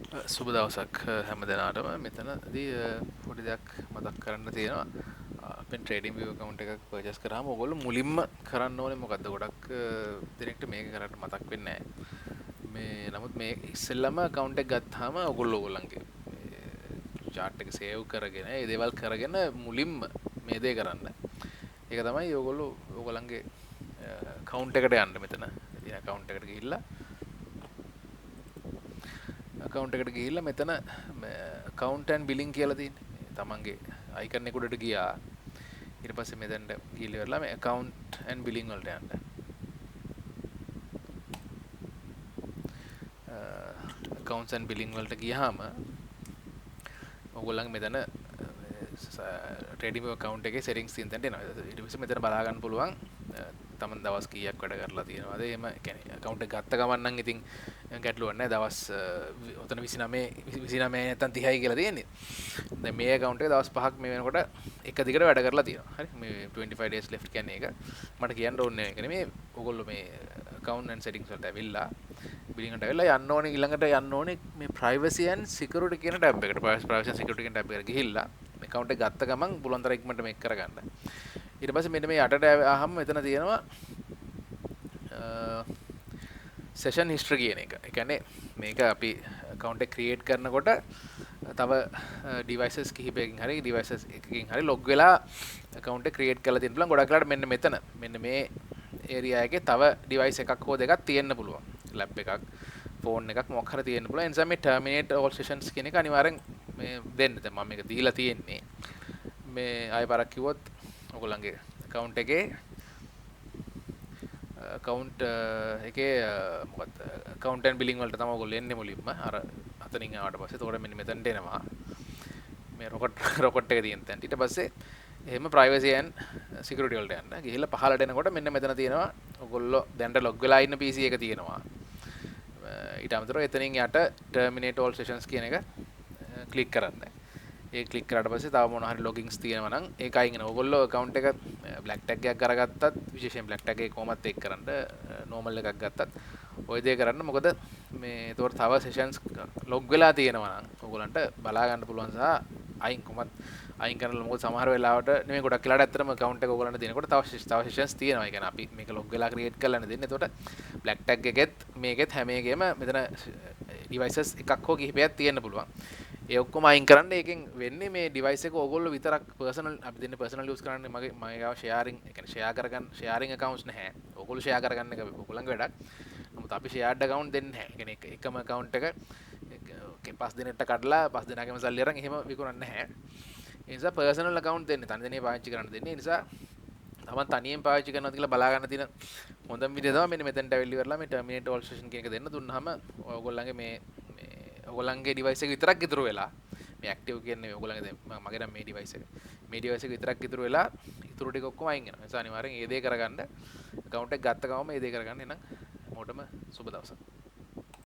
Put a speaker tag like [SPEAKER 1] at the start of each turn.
[SPEAKER 1] සුබ දවසක් හැම දෙනාටම මෙතනදී පොඩි දෙයක් මතක් කරන්න තියෙනවා අපෙන් ට්‍රේඩින් වියෝ account එකක් පර්චේස් කරාම ඔයගොල්ලෝ මුලින්ම කරන්න ඕනේ මොකද්ද ගොඩක් දිනෙකට මේක කරන්න මතක් වෙන්නේ නැහැ මේ නමුත් මේ ඉස්සෙල්ලම account එක ගත්තාම ඔයගොල්ලෝගේ මේ chart එක save කරගෙන ඒ දේවල් කරගෙන මුලින්ම මේ දේ කරන්න ඒක තමයි ඔයගොල්ලන්ගේ account එකට යන්න මෙතන ඉතින් account එකට ගිහිල්ලා account එකට ගිහිල්ලා මෙතන account and billing කියලා තියෙන්නේ. තමන්ගේ icon එක උඩට ගියා. ඊට පස්සේ මෙතනට ගිහිල්ලා ඉවරලා මේ account and billing වලට යන්න. accounts and billing වලට ගියාම ඔයගොල්ලන්ගේ මෙතන trading account එකේ settings තියෙන තැනට එනවා. ඊට පස්සේ මෙතන බලා ගන්න පුළුවන් තමන් දවස් කීයක් වැඩ කරලා තියෙනවද එහෙම කියන්නේ account එක ගත්ත ගමන් නම් ඉතින් ගැටලුවක් නැහැ දවස් ඔතන 29 නැත්නම් 30යි කියලා තියෙන්නේ දැන් මේ account එක දවස් 5ක් මේ වෙනකොට එක දිගට වැඩ කරලා තියෙනවා හරි මේ 25 days left කියන්නේ ඒක මට කියන්න ඕනේ ඒක නෙමෙයි ඔයගොල්ලෝ මේ account and settings වලට ඇවිල්ලා billing එකට ඇවිල්ලා යන්න ඕනේ ඊළඟට යන්න ඕනේ මේ privacy and security කියන tab එකට privacy and security කියන tab එකට ගිහිල්ලා මේ account එක ගත්ත ගමන් පුළුවන් තරම් ඉක්මනට මේක කරගන්න ඊට පස්සේ මෙන්න මේ යටට ආවම මෙතන තියෙනවා session history කියන එක. ඒ කියන්නේ මේක අපි account එක create කරනකොට තව devices කිහිපයකින් හරි devices එකකින් හරි log වෙලා account එක create කරලා තියෙන්න පුළුවන්. ගොඩක් වෙලාවට මෙන්න මේ area එකේ තව device එකක් හෝ දෙකක් තියෙන්න පුළුවන්. lab එකක්, phone එකක් මොකක් හරි තියෙන්න පුළුවන්. ඒ නිසා මේ terminate all sessions කියන එක අනිවාර්යෙන් මේ දෙන්න. දැන් මම මේක දීලා තියෙන්නේ. මේ ආයෙ පාරක් කිව්වොත් ඔයගොල්ලන්ගේ account එකේ account එකේ මොකක්ද account and billing වලට තමයි ඔයගොල්ලෝ එන්නේ මුලින්ම අර අතනින් ආවට පස්සේ එතකොට මෙන්න මෙතනට එනවා මේ රොකට් එක තියෙන තැනට ඊට පස්සේ එහෙම privacy and security වලට යන්න ගිහිල්ලා පහළට එනකොට මෙන්න මෙතන තියෙනවා ඔයගොල්ලෝ දැන්ට log වෙලා ඉන්න PC එක තියෙනවා ඊට අමතරව එතනින් යට terminate all sessions කියන එක ක්ලික් කරන්න ඒ ක්ලික් කරාට පස්සේ තව මොන හරි ලොගින්ස් තියෙනවා නම් ඒක අයින් වෙනවා. ඔයගොල්ලෝ account එක black tag එකක් අරගත්තත් විශේෂයෙන් black tag එක කොහොමත් ඒක කරන්න normal එකක් ගත්තත් ඔය දේ කරන්න මොකද මේ ඒතකොට තව sessions log වෙලා තියෙනවා නම් ඔයගොල්ලන්ට බලා ගන්න පුළුවන් සහ අයින් කොහොමත් අයින් කරන්න මොකද සමහර වෙලාවට නෙමෙයි ගොඩක් වෙලාවට ඇත්තටම account එක ඔයගොල්ලන්ට දෙනකොට තව sessions තියෙනවා. ඒ කියන්නේ අපි මේක log වෙලා create කරලා නෙදෙන්නේ. ඒතකොට black tag එකෙත් මේකෙත් හැම එකෙම මෙතන devices එකක් හෝ කිහිපයක් තියෙන්න පුළුවන්. ඒ ඔක්කොම අයින් කරන්න ඒකෙන් වෙන්නේ මේ device එක ඕගොල්ලෝ විතරක් personal අපි දෙන්නේ personal use කරන්නේ මගේ ගාව sharing ඒ කියන්නේ share කරගන්න sharing accounts නැහැ. ඕගොල්ලෝ share කරගන්න එක ඕගොල්ලන්ගේ වැඩක්. නමුත් අපි shared account දෙන්නේ නැහැ. ඒ කියන්නේ එකම account එක පස් දිනකට කඩලා පස් දිනකම සල්ලි අරන් එහෙම විකුණන්නේ නැහැ. ඒ නිසා personal account දෙන්නේ තනියම පාවිච්චි කරන්න දෙන්නේ. ඒ නිසා තමන් තනියෙන් පාවිච්චි කරනවාද කියලා බලා ගන්න තියෙන හොඳම විදිය තමයි මෙන්න මෙතෙන්ට ඇවිල්ලි කරලා මේ terminate all session කියන එක දෙන්න දුන්නාම ඔයගොල්ලන්ගේ මේ ඔයගොල්ලන්ගේ device එක විතරක් ඉතුරු වෙලා මේ active කියන්නේ ඔයගොල්ලන්ගේ දැන් මගේ නම් මේ device එක එක විතරක් ඉතුරු වෙලා ඉතුරු ටික ඔක්කොම අයින් වෙනවා. ඒ නිසා අනිවාර්යෙන් ඒ දේ කරගන්න account එක ගත්ත ගමන් මේ දේ කරගන්න. එහෙනම් මොකටම සුබ දවසක්.